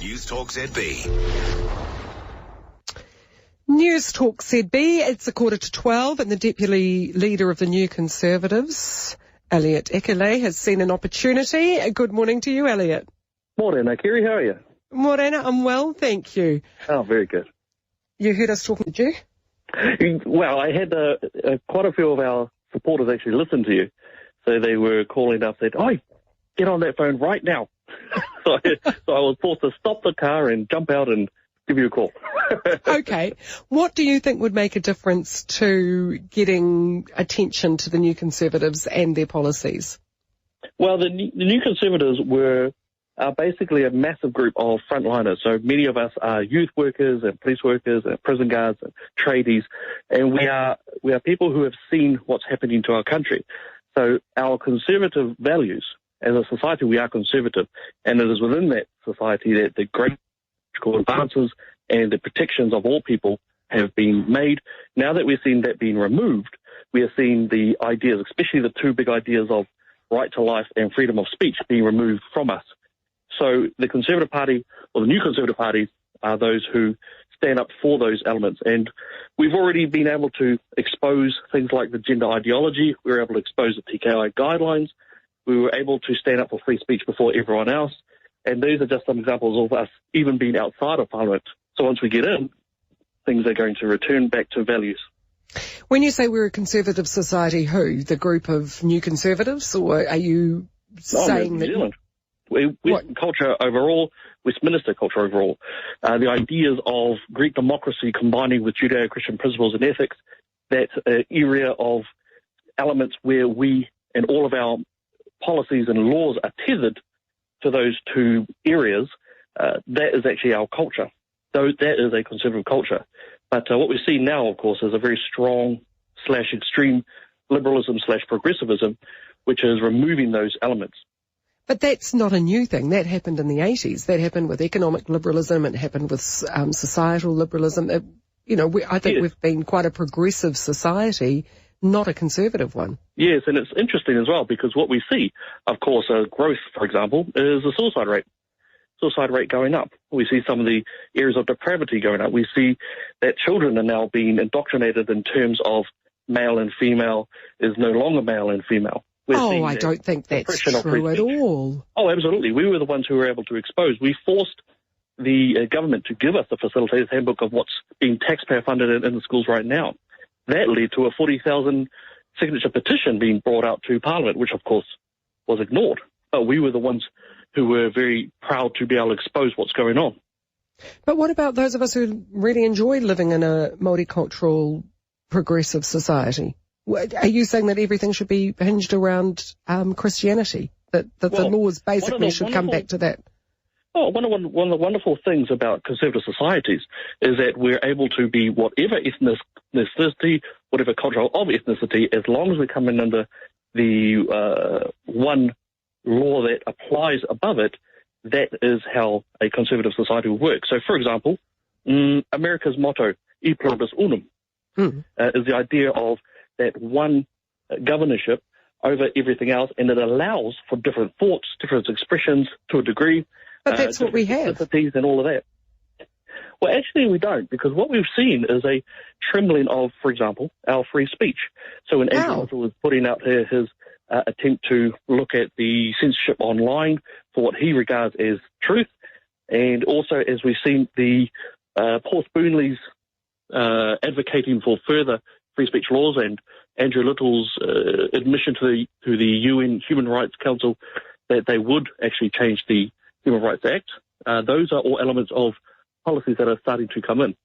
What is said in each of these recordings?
News Talk ZB. News Talk ZB, it's 11:45 and the Deputy Leader of the New Conservatives, Elliot Ikilei, has seen an opportunity. Good morning to you, Elliot. Morning, Kerre, how are you? Morena, I'm well, thank you. Oh, very good. You heard us talking, did you? Well, I had quite a few of our supporters actually listen to you. So they were calling up, said, "Oh, get on that phone right now." so I was forced to stop the car and jump out and give you a call. Okay. What do you think would make a difference to getting attention to the New Conservatives and their policies? Well, the New Conservatives are basically a massive group of frontliners. So many of us are youth workers and police workers and prison guards and tradies, and we are people who have seen what's happening to our country. So our conservative values, as a society, we are conservative, and it is within that society that the great advances and the protections of all people have been made. Now that we're seeing that being removed, we are seeing the ideas, especially the two big ideas of right to life and freedom of speech, being removed from us. So the Conservative Party, or the New Conservative Party, are those who stand up for those elements. And we've already been able to expose things like the gender ideology. We were able to expose the TKI guidelines. We were able to stand up for free speech before everyone else. And these are just some examples of us even being outside of Parliament. So once we get in, things are going to return back to values. When you say we're a conservative society, who? The group of New Conservatives? Or are you saying New Zealand. Western culture overall, Westminster culture overall, the ideas of Greek democracy combining with Judeo-Christian principles and ethics, that area of elements where we and all of our policies and laws are tethered to those two areas, that is actually our culture. So that is a conservative culture. But what we see now, of course, is a very strong / extreme liberalism / progressivism, which is removing those elements. But that's not a new thing. That happened in the 80s. That happened with economic liberalism. It happened with societal liberalism. I think we've been quite a progressive society, not a conservative one. Yes, and it's interesting as well, because what we see, of course, growth, for example, is the suicide rate. Suicide rate going up. We see some of the areas of depravity going up. We see that children are now being indoctrinated in terms of male and female is no longer male and female. I don't think that's true at all. Oh, absolutely. We were the ones who were able to expose. We forced the government to give us the facilitator's handbook of what's being taxpayer funded in the schools right now. That led to a 40,000 signature petition being brought out to Parliament, which of course was ignored. But we were the ones who were very proud to be able to expose what's going on. But what about those of us who really enjoy living in a multicultural, progressive society? Are you saying that everything should be hinged around Christianity? That the laws basically should come back to that? Oh, one of the wonderful things about conservative societies is that we're able to be whatever ethnicity, whatever culture of ethnicity, as long as we come in under the one law that applies above it. That is how a conservative society will work. So, for example, America's motto, E pluribus unum, is the idea of that one governorship over everything else, and it allows for different thoughts, different expressions to a degree. But that's what we have. And all of that. Well, actually we don't, because what we've seen is a trembling of, for example, our free speech. So when Andrew was putting out his attempt to look at the censorship online for what he regards as truth, and also as we've seen the Paul Spoonley's advocating for further free speech laws, and Andrew Little's admission to the UN Human Rights Council that they would actually change the Human Rights Act. Those are all elements of policies that are starting to come in.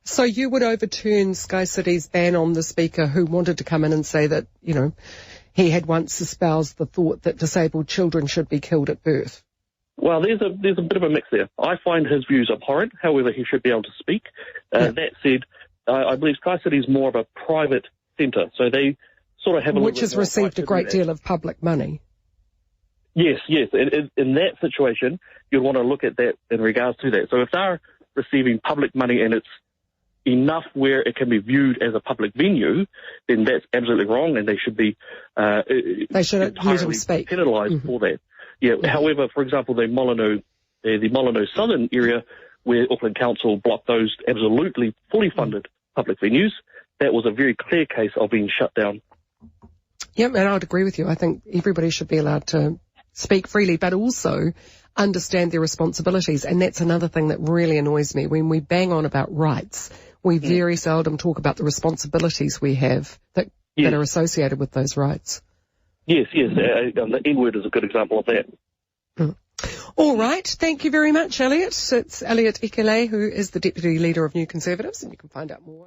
So you would overturn Sky City's ban on the speaker who wanted to come in and say that, he had once espoused the thought that disabled children should be killed at birth? Well, there's a bit of a mix there. I find his views abhorrent. However, he should be able to speak. That said, I believe Sky City is more of a private centre, so they sort of have which has received a great deal of public money. Yes. In that situation, you'd want to look at that in regards to that. So if they're receiving public money and it's enough where it can be viewed as a public venue, then that's absolutely wrong, and they should be they should let him speak. penalised for that. Yeah. However, for example, the Molyneux the Molyneux Southern area, where Auckland Council blocked those absolutely fully funded public venues, that was a very clear case of being shut down. Yep, and I'd agree with you. I think everybody should be allowed to speak freely, but also understand their responsibilities. And that's another thing that really annoys me. When we bang on about rights, we very seldom talk about the responsibilities we have that are associated with those rights. Yes. The N-word is a good example of that. All right. Thank you very much, Elliot. It's Elliot Ikilei, who is the Deputy Leader of New Conservatives, and you can find out more.